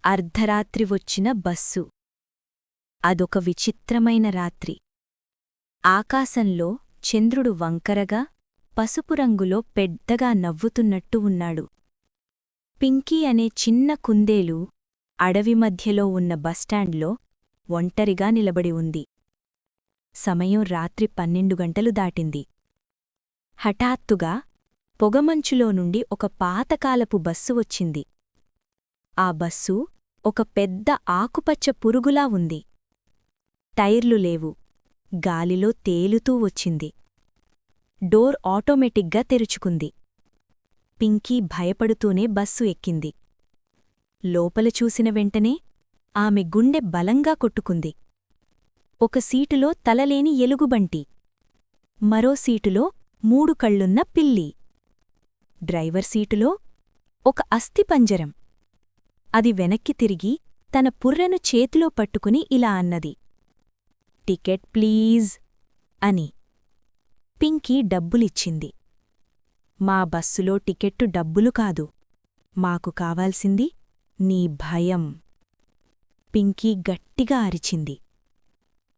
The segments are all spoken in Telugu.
అర్ధరాత్రి వచ్చిన బస్సు. అదొక విచిత్రమైన రాత్రి. ఆకాశంలో చంద్రుడు వంకరగా పసుపు రంగులో పెద్దగా నవ్వుతున్నట్టు ఉన్నాడు. పింకీ అనే చిన్న కుందేలు అడవి మధ్యలో ఉన్న బస్టాండ్లో ఒంటరిగా నిలబడి ఉంది. సమయం రాత్రి 12 గంటలు దాటింది. హఠాత్తుగా పొగమంచులో నుండి ఒక పాతకాలపు బస్సు వచ్చింది. ఆ బస్సు ఒక పెద్ద ఆకుపచ్చ పురుగులా ఉంది. టైర్లు లేవు, గాలిలో తేలుతూ వచ్చింది. డోర్ ఆటోమేటిక్గా తెరుచుకుంది. పింకీ భయపడుతూనే బస్సు ఎక్కింది. లోపల చూసిన వెంటనే ఆమె గుండె బలంగా కొట్టుకుంది. ఒక సీటులో తలలేని ఎలుగుబంటి, మరో సీటులో 3 కళ్ళున్న పిల్లి, డ్రైవర్ సీటులో ఒక అస్థిపంజరం. అది వెనక్కి తిరిగి తన పుర్రెను చేతిలో పట్టుకుని ఇలా అన్నది, టికెట్ ప్లీజ్ అని. పింకీ డబ్బులిచ్చింది. మా బస్సులో టికెట్టు డబ్బులు కాదు, మాకు కావాల్సింది నీ భయం. పింకీ గట్టిగా అరిచింది.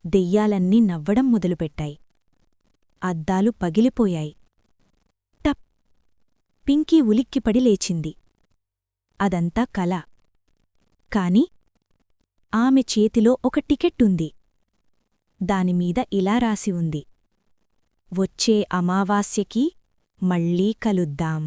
దెయ్యాలన్నీ నవ్వడం మొదలుపెట్టాయి. అద్దాలు పగిలిపోయాయి. టప్! పింకీ ఉలిక్కిపడి లేచింది. అదంతా కల. కాని ఆమె చేతిలో ఒక టికెట్టుంది. దానిమీద ఇలా రాసి ఉంది, వచ్చే అమావాస్యకి మళ్ళీ కలుద్దాం.